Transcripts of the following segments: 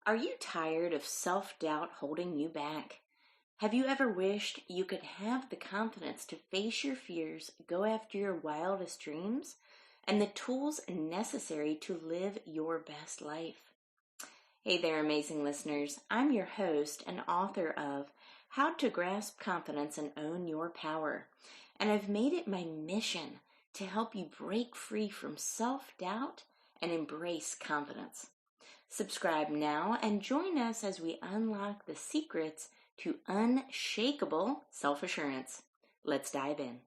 Are you tired of self-doubt holding you back? Have you ever wished you could have the confidence to face your fears, go after your wildest dreams, and the tools necessary to live your best life? Hey there, amazing listeners. I'm your host and author of How to Grasp Confidence and Own Your Power, and I've made it my mission to help you break free from self-doubt and embrace confidence. Subscribe now and join us as we unlock the secrets to unshakable self-assurance. Let's dive in.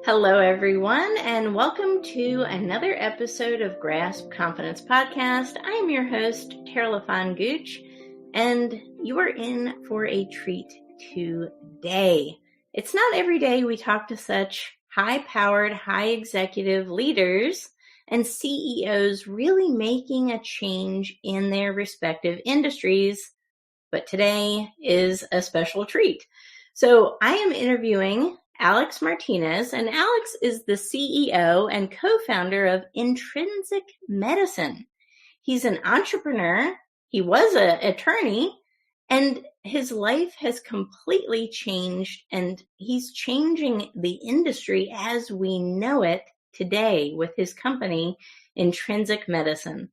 Hello, everyone, and welcome to another episode of Grasp Confidence Podcast. I am your host, Tara LaFon Gooch, and you are in for a treat today. It's not every day we talk to such high-powered, high-executive leaders and CEOs really making a change in their respective industries, but today is a special treat. So I am interviewing Alex Martinez, and Alex is the CEO and co-founder of Intrinsic Medicine. He's an entrepreneur, he was an attorney, and his life has completely changed, and he's changing the industry as we know it today with his company, Intrinsic Medicine.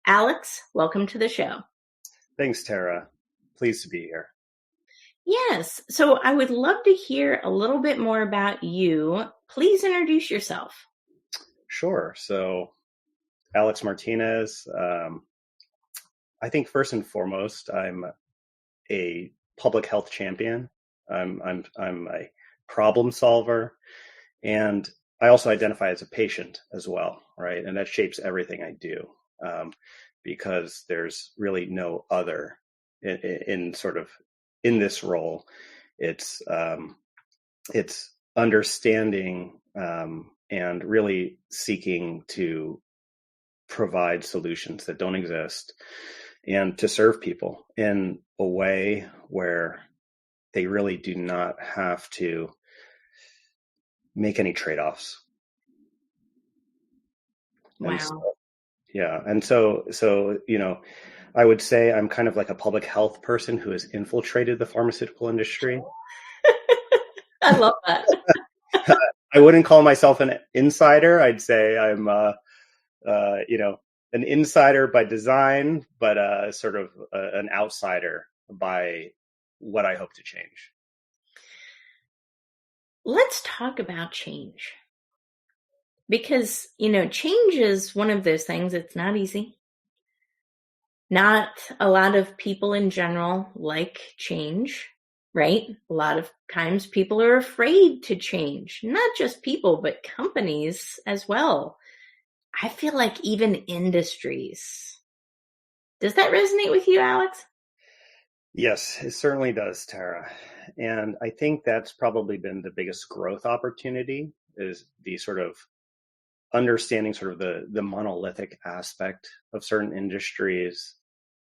Alex, welcome to the show. Thanks, Tara. Pleased to be here. Yes. So I would love to hear a little bit more about you. Please introduce yourself. Sure. So Alex Martinez, I think first and foremost, I'm a public health champion. I'm a problem solver, and I also identify as a patient as well, right? And that shapes everything I do, because there's really no other in this role. It's understanding and really seeking to provide solutions that don't exist and to serve people in a way where they really do not have to make any trade-offs. Wow. And so, I would say I'm kind of like a public health person who has infiltrated the pharmaceutical industry. I love that. I wouldn't call myself an insider. I'd say I'm, an insider by design, but sort of an outsider by what I hope to change. Let's talk about change. Because, change is one of those things. It's not easy. Not a lot of people in general like change, right? A lot of times people are afraid to change, not just people, but companies as well. I feel like even industries. Does that resonate with you, Alex? Yes, it certainly does, Tara. And I think that's probably been the biggest growth opportunity, is the sort of understanding sort of the monolithic aspect of certain industries,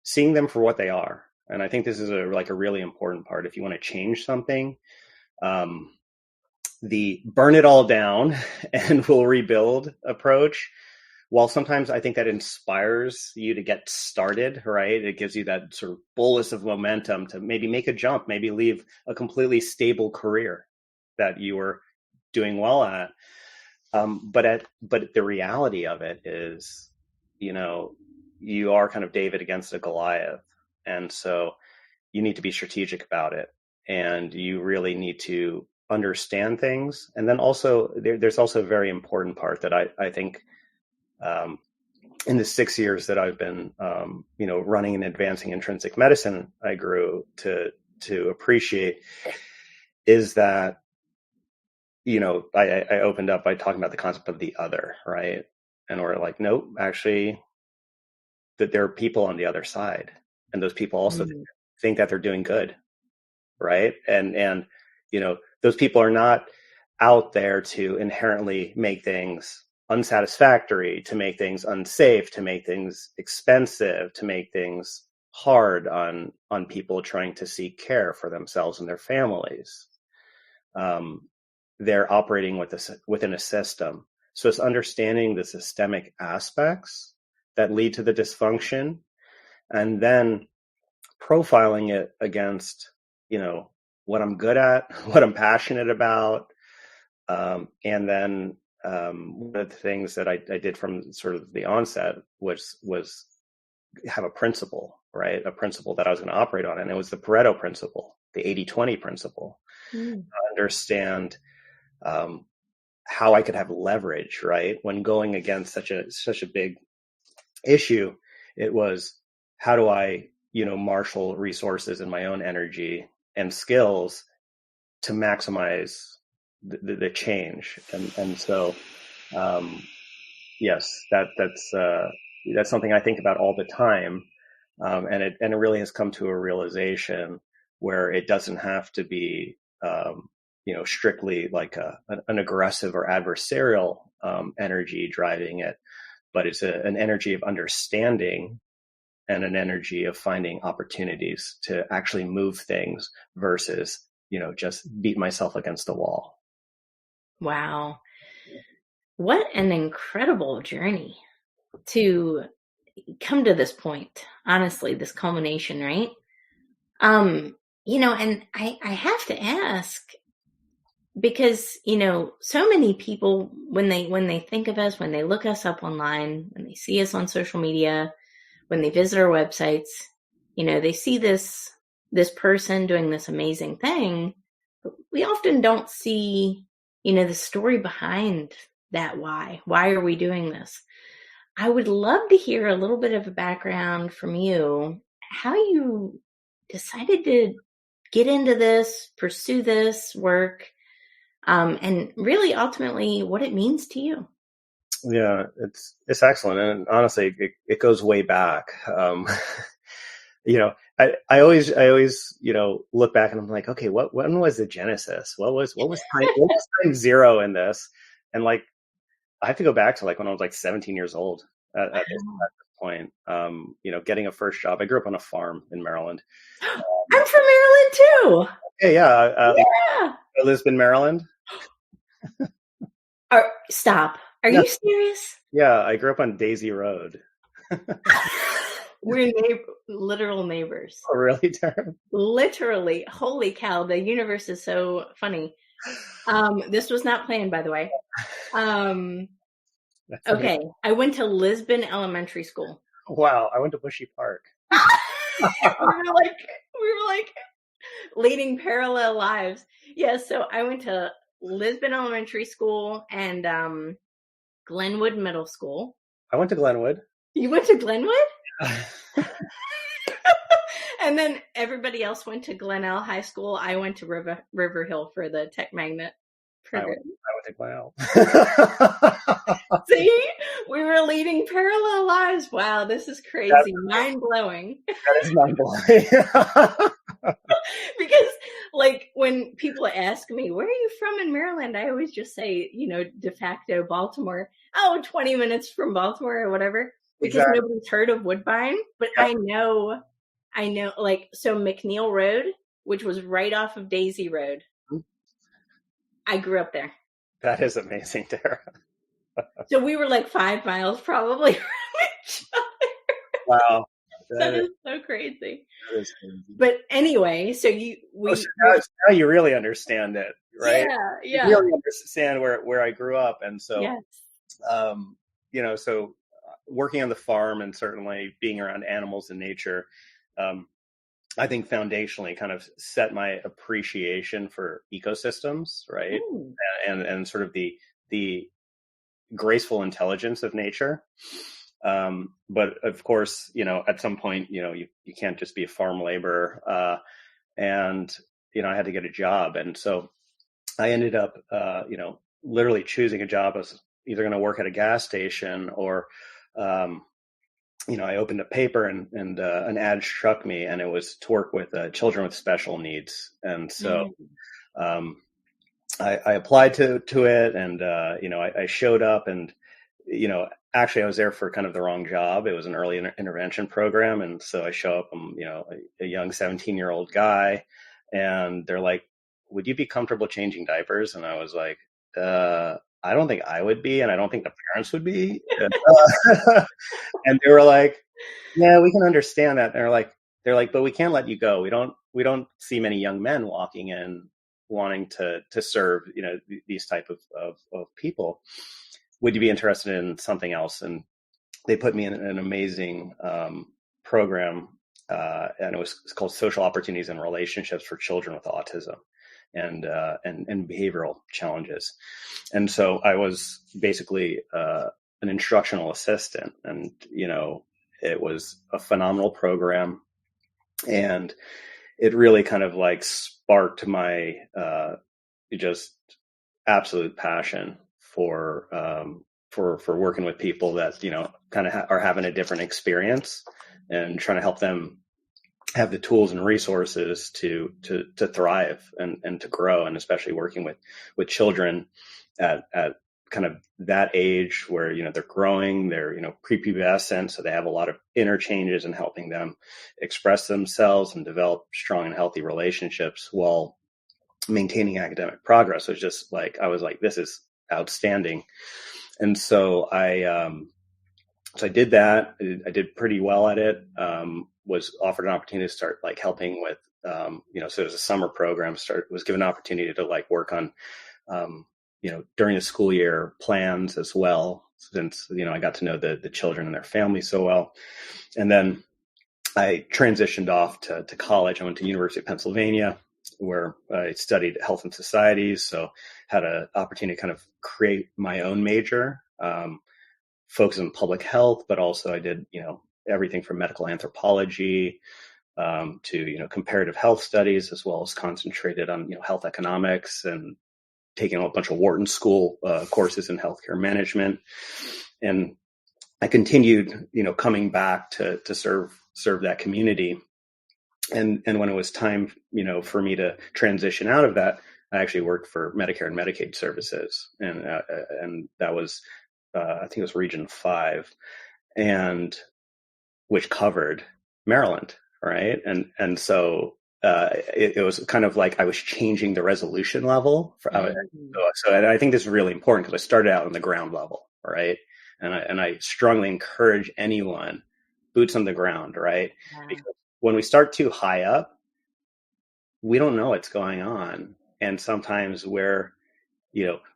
seeing them for what they are. And I think this is a really important part. If you want to change something, the burn it all down and we'll rebuild approach, while sometimes I think that inspires you to get started, right? It gives you that sort of bolus of momentum to maybe make a jump, maybe leave a completely stable career that you were doing well at. But the reality of it is, you are kind of David against a Goliath. And so you need to be strategic about it. And you really need to understand things. And then also there's also a very important part that I think, in the 6 years that I've been, running and advancing intrinsic medicine, I grew to appreciate, is that, I opened up by talking about the concept of the other, right? And we're like, nope, actually, that there are people on the other side, and those people also think that they're doing good, right? And those people are not out there to inherently make things unsatisfactory, to make things unsafe, to make things expensive, to make things hard on people trying to seek care for themselves and their families. They're operating within a system. So it's understanding the systemic aspects that lead to the dysfunction, and then profiling it against, what I'm good at, what I'm passionate about. And then one of the things that I did from sort of the onset was have a principle, right? A principle that I was going to operate on. And it was the Pareto principle, the 80-20 principle. Understand how I could have leverage, right? When going against such a big issue, it was, how do I, marshal resources and my own energy and skills to maximize the change. And so, yes, that's something I think about all the time. And it really has come to a realization where it doesn't have to be, strictly like an aggressive or adversarial energy driving it, but it's an energy of understanding and an energy of finding opportunities to actually move things versus, just beat myself against the wall. Wow. What an incredible journey to come to this point. Honestly, this culmination, right? And I have to ask, because, so many people, when they think of us, when they look us up online, when they see us on social media, when they visit our websites, they see this person doing this amazing thing, but we often don't see, the story behind that. Why are we doing this? I would love to hear a little bit of a background from you, how you decided to get into this, pursue this work, and really ultimately what it means to you. Yeah, it's excellent. And honestly, it goes way back. I always, look back and I'm like, okay, when was the genesis? What was time zero in this? And like, I have to go back to like when I was like 17 years old at this point, getting a first job. I grew up on a farm in Maryland. I'm from Maryland too. Okay, yeah. Lisbon, Maryland. Stop. Are you serious? Yeah, I grew up on Daisy Road. We're literal neighbors. Oh, really, Tara? Literally. Holy cow. The universe is so funny. This was not planned, by the way. Okay. I went to Lisbon Elementary School. Wow. I went to Bushy Park. we were like leading parallel lives. Yeah. So I went to Lisbon Elementary School and Glenwood Middle School. I went to Glenwood. You went to Glenwood? And then everybody else went to Glenelg High School. I went to River Hill for the Tech Magnet program. I went to Glenelg. See? We were leading parallel lives. Wow, this is crazy. Mind-blowing. That is mind-blowing. Because, like, when people ask me, where are you from in Maryland? I always just say, de facto Baltimore. 20 minutes from Baltimore or whatever. Because nobody's heard of Woodbine. But I know, like, so McNeil Road, which was right off of Daisy Road. I grew up there. That is amazing, Tara. So we were like 5 miles probably from each other. Wow. That is so crazy. That is crazy. But anyway, so now you really understand it, right? Yeah. You really understand where I grew up. And so, yes. So working on the farm and certainly being around animals and nature, I think foundationally kind of set my appreciation for ecosystems, right? And sort of the graceful intelligence of nature. But of course, at some point, you can't just be a farm laborer. And, I had to get a job. And so I ended up, literally choosing a job as either going to work at a gas station or, I opened a paper and an ad struck me, and it was to work with children with special needs. And so I applied to it, and I showed up, and actually I was there for kind of the wrong job. It was an early intervention program. And so I show up, I'm, a young 17-year-old guy, and they're like, would you be comfortable changing diapers? And I was like, I don't think I would be, and I don't think the parents would be. And they were like, yeah, we can understand that. And they're like, but we can't let you go. We don't see many young men walking in wanting to serve, these type of people. Would you be interested in something else? And they put me in an amazing program, and it's called Social Opportunities and Relationships for Children with Autism and behavioral challenges. And so I was basically an instructional assistant, and it was a phenomenal program, and it really kind of like sparked my just absolute passion for working with people that kind of are having a different experience, and trying to help them have the tools and resources to thrive and to grow, and especially working with children at kind of that age where they're growing, they're prepubescent, so they have a lot of interchanges, and helping them express themselves and develop strong and healthy relationships while maintaining academic progress was just like, I was like, this is outstanding. And so I did that. I did pretty well at it. Was offered an opportunity to start like helping with, so it was a summer program. Was given an opportunity to like work on, during the school year plans as well, since I got to know the children and their families so well. And then I transitioned off to college. I went to University of Pennsylvania, where I studied health and societies. So had an opportunity to kind of create my own major, focus on public health, but also I did, everything from medical anthropology to, comparative health studies, as well as concentrated on, health economics, and taking a bunch of Wharton School courses in healthcare management. And I continued, coming back to serve that community. And when it was time, for me to transition out of that, I actually worked for Medicare and Medicaid services, and that was, I think it was Region 5, and which covered Maryland, right? And so it was kind of like I was changing the resolution level. So and I think this is really important, because I started out on the ground level, right? And I strongly encourage anyone, boots on the ground, right? Yeah. Because when we start too high up, we don't know what's going on. And sometimes we're,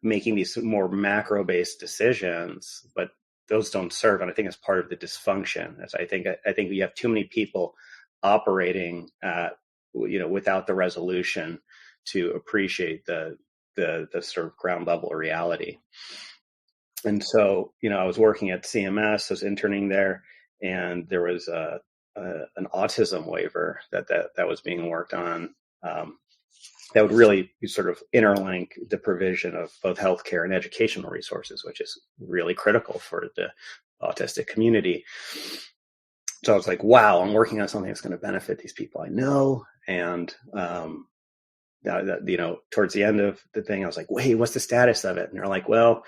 making these more macro-based decisions, but those don't serve. And I think it's part of the dysfunction. I think we have too many people operating at, without the resolution to appreciate the sort of ground level reality. And so, I was working at CMS, I was interning there, and there was an autism waiver that was being worked on, that would really sort of interlink the provision of both healthcare and educational resources, which is really critical for the autistic community. So I was like, wow, I'm working on something that's going to benefit these people I know. And, towards the end of the thing, I was like, wait, what's the status of it? And they're like, well,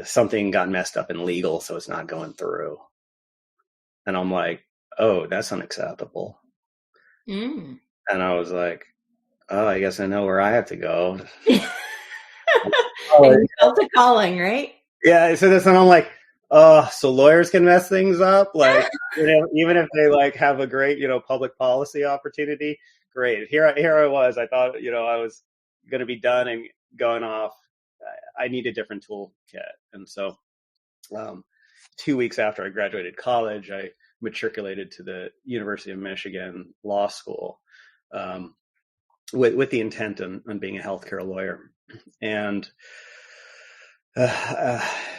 something got messed up in legal, so it's not going through. And I'm like, oh, that's unacceptable. And I was like, oh, I guess I know where I have to go. And you felt a calling, right? Yeah. So this, and I'm like, oh, so lawyers can mess things up. Like, even if they like have a great, public policy opportunity, great. Here I was. I thought, I was going to be done and going off. I need a different toolkit. And so 2 weeks after I graduated college, I matriculated to the University of Michigan Law School, with the intent on being a healthcare lawyer. And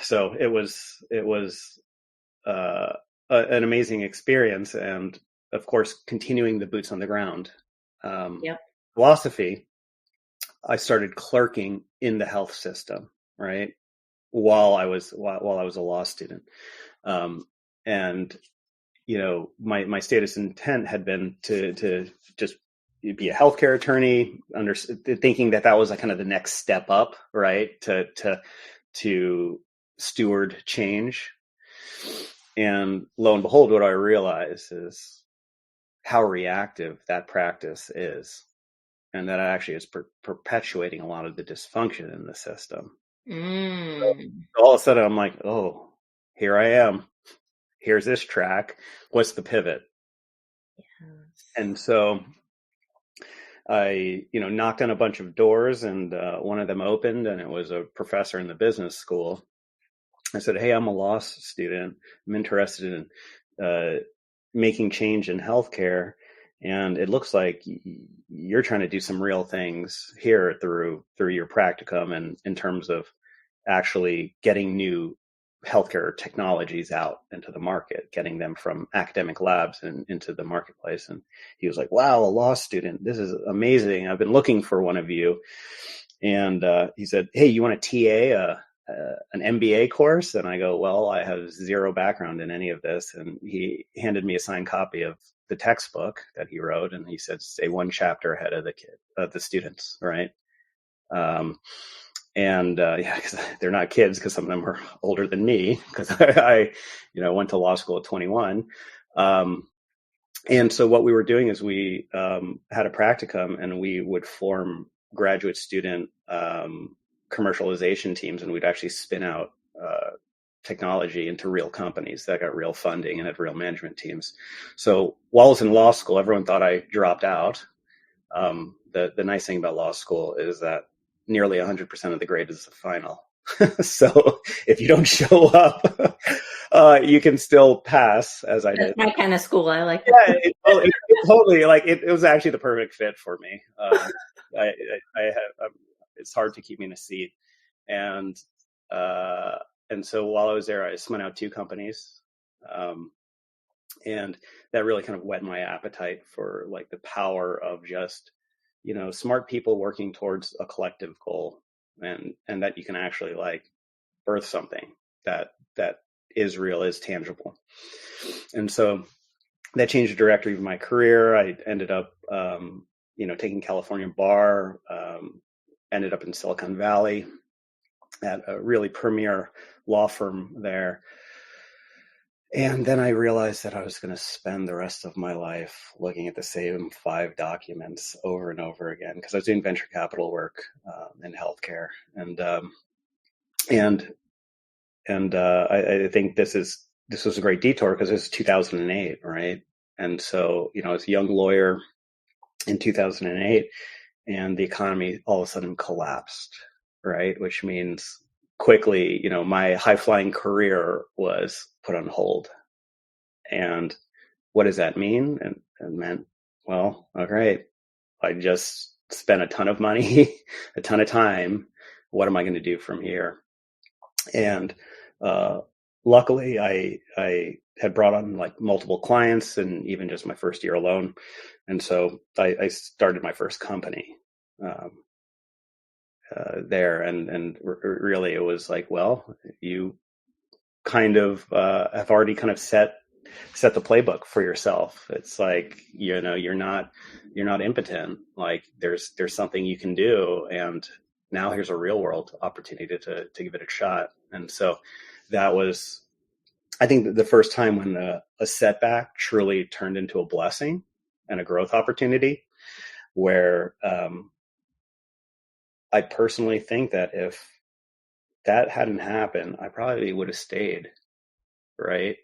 so it was an amazing experience. And of course, continuing the boots on the ground philosophy, I started clerking in the health system, right? While I was a law student. And, my status intent had been to just be a healthcare attorney, thinking that was like kind of the next step up, right? To steward change. And lo and behold, what I realize is how reactive that practice is, and that actually is perpetuating a lot of the dysfunction in the system. So all of a sudden, I'm like, oh, here I am. Here's this track. What's the pivot? Yes. And so I, knocked on a bunch of doors, and one of them opened, and it was a professor in the business school. I said, hey, I'm a law student. I'm interested in making change in healthcare. And it looks like you're trying to do some real things here through your practicum, and in terms of actually getting new healthcare technologies out into the market, getting them from academic labs and into the marketplace. And he was like, wow, a law student, this is amazing. I've been looking for one of you. And he said, hey, you want to TA an MBA course? And I go, well, I have zero background in any of this. And he handed me a signed copy of the textbook that he wrote. And he said, stay one chapter ahead of the students. Right. Yeah, cause they're not kids, because some of them are older than me, because I went to law school at 21. And so what we were doing is we had a practicum, and we would form graduate student commercialization teams, and we'd actually spin out technology into real companies that got real funding and had real management teams. So while I was in law school, everyone thought I dropped out. The nice thing about law school is that nearly 100% of the grade is the final. So if you don't show up, you can still pass, as I did. That's my kind of school. I like that. Yeah, it totally, like, it was actually the perfect fit for me. It's hard to keep me in a seat. And so while I was there, I spun out 2 companies. And that really kind of whet my appetite for, like, the power of just, smart people working towards a collective goal, and that you can actually, like, birth something that is real, is tangible. And so that changed the trajectory of my career. I ended up, taking California bar, ended up in Silicon Valley at a really premier law firm there. And then I realized that I was going to spend the rest of my life looking at the same 5 documents over and over again, because I was doing venture capital work in healthcare. And I think this was a great detour, because it was 2008, right? And so, I was a young lawyer in 2008, and the economy all of a sudden collapsed, right? Which means quickly, my high-flying career was put on hold. And what does that mean? And it meant, well, all right, I just spent a ton of money, a ton of time. What am I going to do from here? And luckily, I had brought on, like, multiple clients, and even just my first year alone. And so I started my first company there. And really, it was like, well, you kind of have already kind of set the playbook for yourself. It's like, you're not impotent. Like, there's something you can do, and now here's a real world opportunity to give it a shot. And so that was, I think, the first time when a setback truly turned into a blessing and a growth opportunity, where I personally think that if that hadn't happened, I probably would have stayed, right?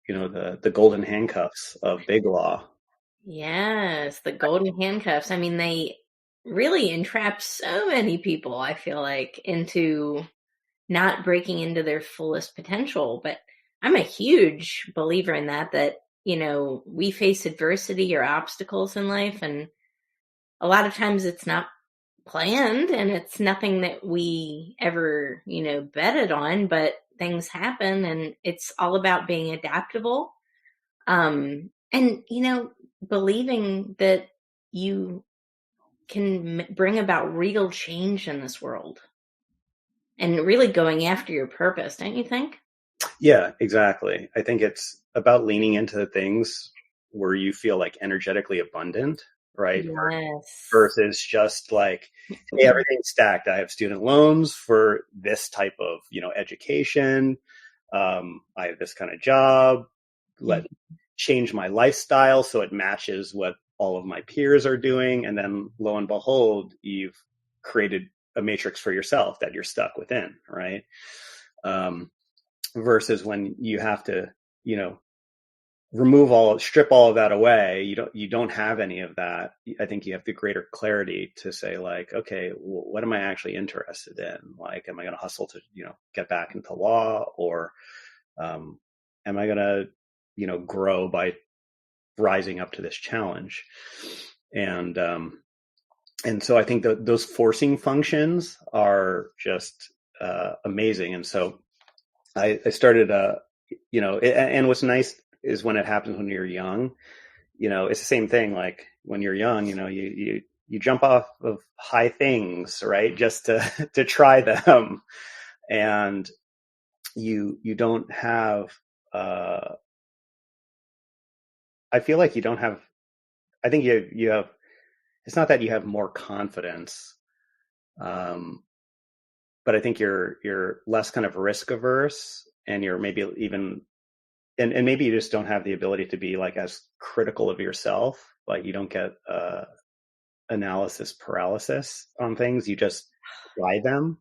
The golden handcuffs of big law. Yes, the golden handcuffs. I mean, they really entrap so many people, I feel like, into not breaking into their fullest potential. But I'm a huge believer in that we face adversity or obstacles in life, and a lot of times it's not planned, and it's nothing that we ever, betted on, but things happen, and it's all about being adaptable. And, believing that you can bring about real change in this world, and really going after your purpose, don't you think? Yeah, exactly. I think it's about leaning into the things where you feel, like, energetically abundant, right? Yes. Versus just like, hey, everything's stacked. I have student loans for this type of, education. I have this kind of job. Let change my lifestyle so it matches what all of my peers are doing. And then lo and behold, you've created a matrix for yourself that you're stuck within, right? Versus when you have to, strip all of that away. You don't have any of that. I think you have the greater clarity to say like, okay, what am I actually interested in? Like, am I going to hustle to, get back into law, or am I going to, grow by rising up to this challenge? And so I think that those forcing functions are just amazing. And so I started, and what's nice is when it happens when you're young, it's the same thing. Like when you're young, you jump off of high things, right? Just to try them. And you don't have, I feel like you don't have, I think you have, it's not that you have more confidence, but I think you're less kind of risk averse, and you're maybe even, and maybe you just don't have the ability to be like as critical of yourself. Like you don't get analysis paralysis on things. You just try them.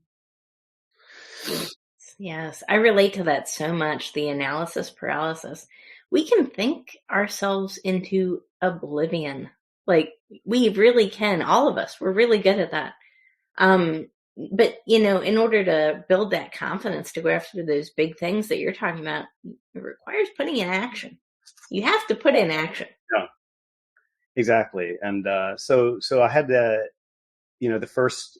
Yes, I relate to that so much, the analysis paralysis. We can think ourselves into oblivion. Like we really can, all of us. We're really good at that. But in order to build that confidence to go after those big things that you're talking about, it requires putting in action. You have to put in action. Yeah, exactly. And so I had the first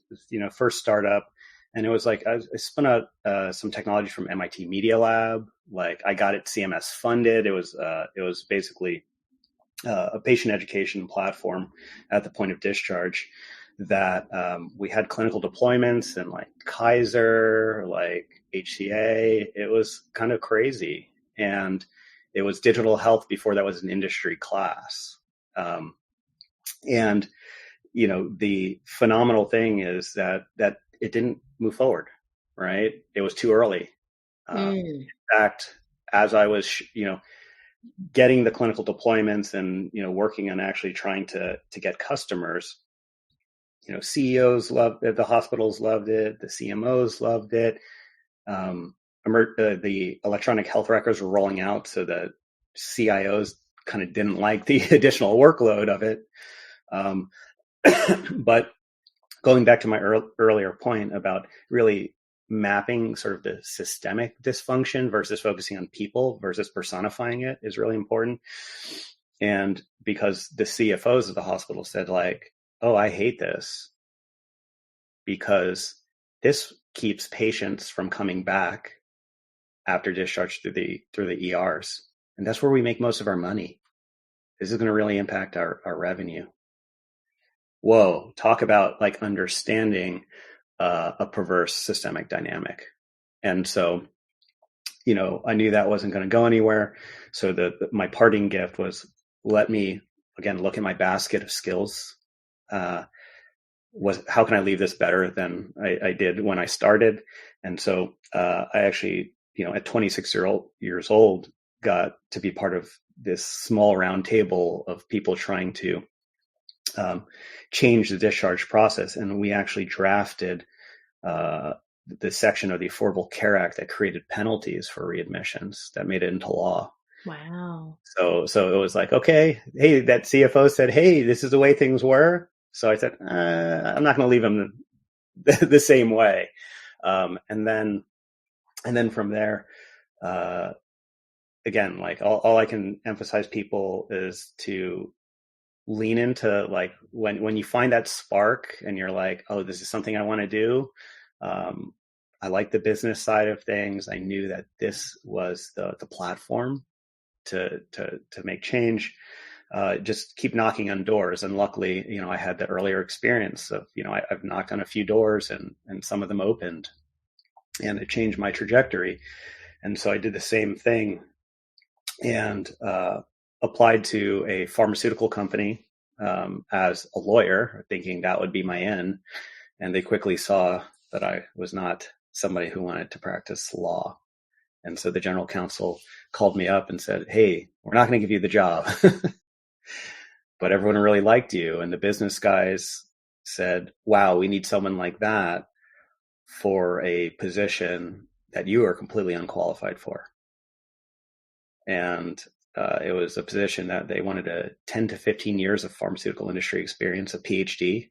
startup, and it was like I spun out some technology from MIT Media Lab. Like I got it CMS funded. It was basically a patient education platform at the point of discharge that we had clinical deployments in like Kaiser, like HCA. It was kind of crazy. And it was digital health before that was an industry class. And, the phenomenal thing is that it didn't move forward, right? It was too early. In fact, as I was, getting the clinical deployments and, working on actually trying to get customers, CEOs loved it, the hospitals loved it, the CMOs loved it. The electronic health records were rolling out, so the CIOs kind of didn't like the additional workload of it. But going back to my earlier point about really mapping sort of the systemic dysfunction versus focusing on people versus personifying it is really important. And because the CFOs of the hospital said like, oh, I hate this because this keeps patients from coming back after discharge through the ERs. And that's where we make most of our money. This is going to really impact our revenue. Whoa, talk about like understanding a perverse systemic dynamic. And so, I knew that wasn't going to go anywhere. So my parting gift was, let me, again, look at my basket of skills. How can I leave this better than I did when I started? And so I actually, at 26 years old, got to be part of this small round table of people trying to change the discharge process. And we actually drafted the section of the Affordable Care Act that created penalties for readmissions that made it into law. Wow. So it was like, okay, hey, that CFO said, hey, this is the way things were. So I said, I'm not going to leave them the same way. And then from there, again, like all I can emphasize people is to lean into like when you find that spark and you're like, oh, this is something I want to do. I like the business side of things. I knew that this was the platform to make change. Just keep knocking on doors. And luckily, I had the earlier experience of, I've knocked on a few doors and some of them opened, and it changed my trajectory. And so I did the same thing and applied to a pharmaceutical company as a lawyer, thinking that would be my end. And they quickly saw that I was not somebody who wanted to practice law. And so the general counsel called me up and said, "Hey, we're not going to give you the job, but everyone really liked you." And the business guys said, "Wow, we need someone like that for a position that you are completely unqualified for." And it was a position that they wanted 10 to 15 years of pharmaceutical industry experience, a PhD.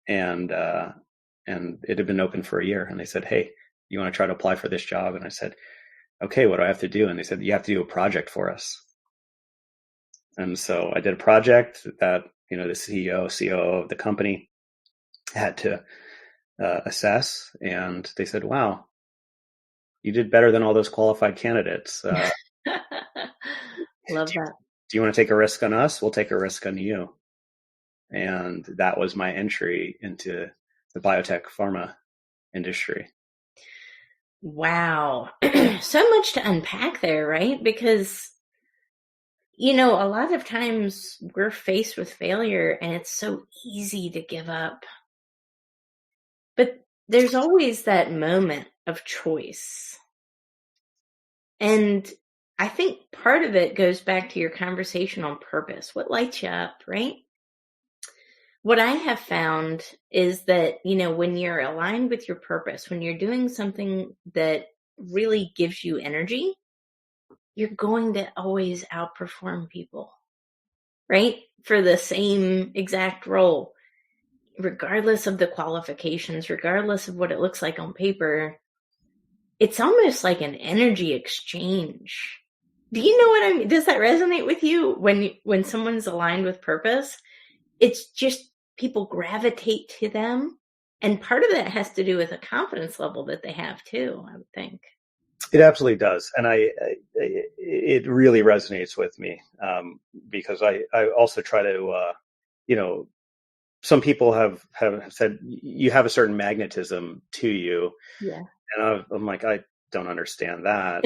And it had been open for a year. And they said, "Hey, you want to try to apply for this job?" And I said, "Okay, what do I have to do?" And they said, "You have to do a project for us." And so I did a project that, the CEO, COO of the company had to assess. And they said, "Wow, you did better than all those qualified candidates. Love that. Do you want to take a risk on us? We'll take a risk on you." And that was my entry into the biotech pharma industry. Wow. So much to unpack there, right? Because, a lot of times we're faced with failure and it's so easy to give up. But there's always that moment of choice. And I think part of it goes back to your conversation on purpose. What lights you up, right? What I have found is that, when you're aligned with your purpose, when you're doing something that really gives you energy, you're going to always outperform people, right? For the same exact role, regardless of the qualifications, regardless of what it looks like on paper. It's almost like an energy exchange. Do you know what I mean? Does that resonate with you when someone's aligned with purpose? It's just people gravitate to them. And part of that has to do with a confidence level that they have too, I would think. It absolutely does. And it really resonates with me because I also try to, some people have said you have a certain magnetism to you. Yeah. And I'm like, I don't understand that.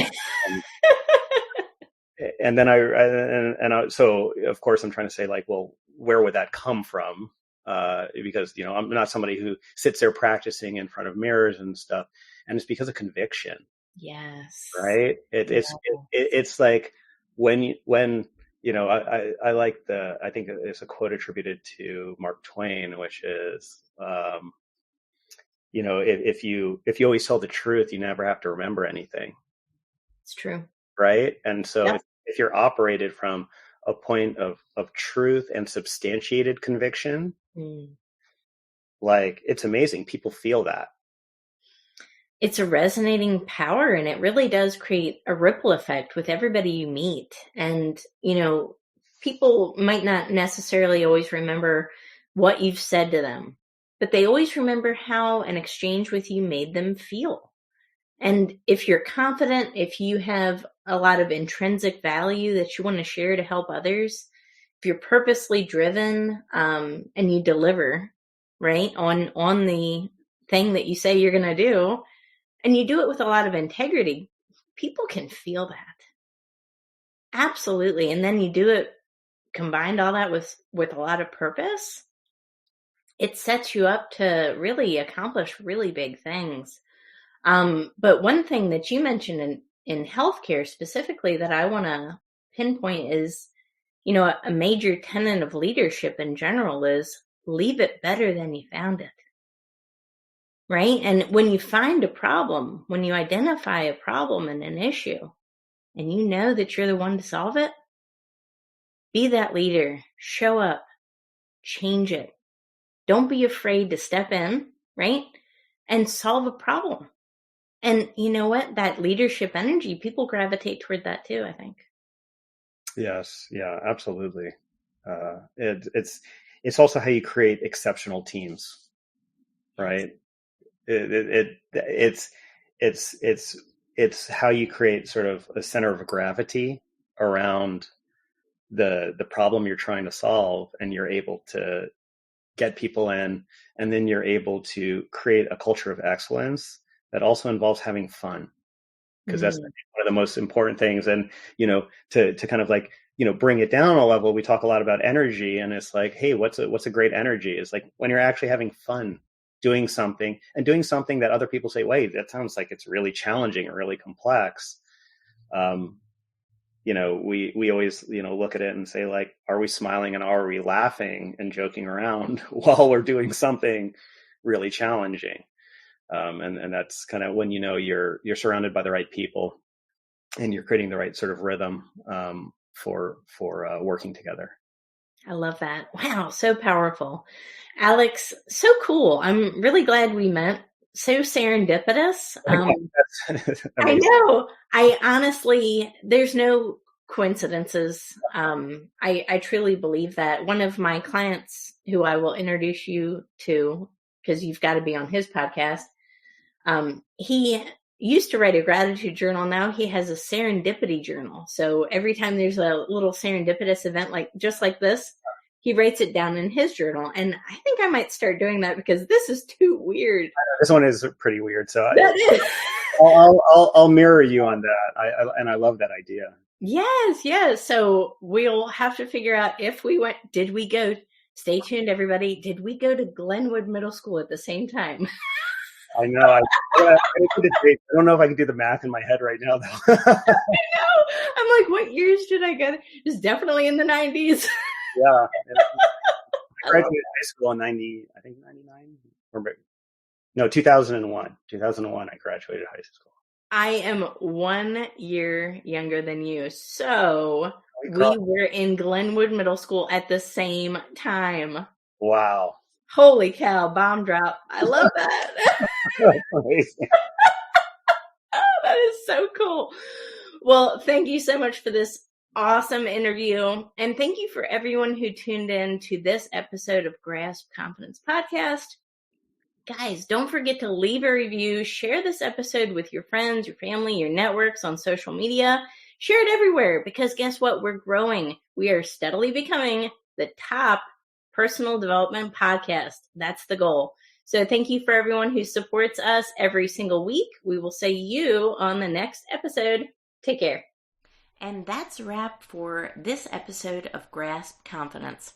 And then so of course I'm trying to say, like, well, where would that come from? Because, I'm not somebody who sits there practicing in front of mirrors and stuff. And it's because of conviction. Yes. Right. It's like when I like I think it's a quote attributed to Mark Twain, which is, if you always tell the truth, you never have to remember anything. It's true. Right. And so Yeah. if you're operated from a point of truth and substantiated conviction, like, it's amazing. People feel that. It's a resonating power, and it really does create a ripple effect with everybody you meet. And, people might not necessarily always remember what you've said to them, but they always remember how an exchange with you made them feel. And if you're confident, if you have a lot of intrinsic value that you want to share to help others, if you're purposely driven, and you deliver, right, on the thing that you say you're going to do, and you do it with a lot of integrity, people can feel that. Absolutely. And then you do it, combined all that with a lot of purpose, it sets you up to really accomplish really big things. But one thing that you mentioned in healthcare specifically that I want to pinpoint is, a major tenet of leadership in general is leave it better than you found it. Right? And when you find a problem, when you identify a problem and an issue, and you know that you're the one to solve it, be that leader, show up, change it. Don't be afraid to step in, right? And solve a problem. And you know what? That leadership energy, people gravitate toward that too, I think. Yes. Yeah, absolutely. It's also how you create exceptional teams, right? It's how you create sort of a center of gravity around the problem you're trying to solve, and you're able to get people in, and then you're able to create a culture of excellence that also involves having fun, because that's one of the most important things. And to kind of like bring it down a level, we talk a lot about energy, and it's like, hey, what's a great energy? It's like when you're actually having fun doing something, and doing something that other people say, wait, that sounds like it's really challenging or really complex. We always, look at it and say, like, are we smiling and are we laughing and joking around while we're doing something really challenging? And that's kind of when, you're surrounded by the right people and you're creating the right sort of rhythm for working together. I love that. Wow, so powerful. Alex, so cool. I'm really glad we met. So serendipitous. I know. I honestly, there's no coincidences. I truly believe that. One of my clients, who I will introduce you to, because you've got to be on his podcast, he used to write a gratitude journal. Now he has a serendipity journal. So every time there's a little serendipitous event, just like this, he writes it down in his journal. And I think I might start doing that because this is too weird. This one is pretty weird. So I'll mirror you on that. I love that idea. Yes. So we'll have to figure out if we went, stay tuned, everybody. Did we go to Glenwood Middle School at the same time? I know. I don't know if I can do the math in my head right now, though. I know. I'm like, what years did I go? It's definitely in the 90s. Yeah. I graduated high school in 99. No, 2001. 2001, I graduated high school. I am 1 year younger than you. So we were in Glenwood Middle School at the same time. Wow. Holy cow, bomb drop. I love that. That's amazing. Oh, that is so cool. Well, thank you so much for this awesome interview. And thank you for everyone who tuned in to this episode of Grasp Confidence Podcast. Guys, don't forget to leave a review. Share this episode with your friends, your family, your networks on social media. Share it everywhere because guess what? We're growing. We are steadily becoming the top personal development podcast. That's the goal. So thank you for everyone who supports us every single week. We will see you on the next episode. Take care. And that's a wrap for this episode of Grasp Confidence.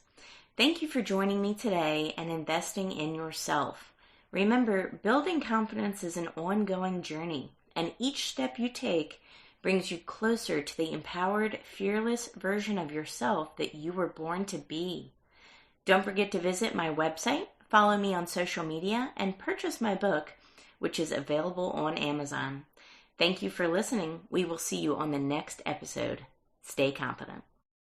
Thank you for joining me today and investing in yourself. Remember, building confidence is an ongoing journey, and each step you take brings you closer to the empowered, fearless version of yourself that you were born to be. Don't forget to visit my website, follow me on social media, and purchase my book, which is available on Amazon. Thank you for listening. We will see you on the next episode. Stay confident.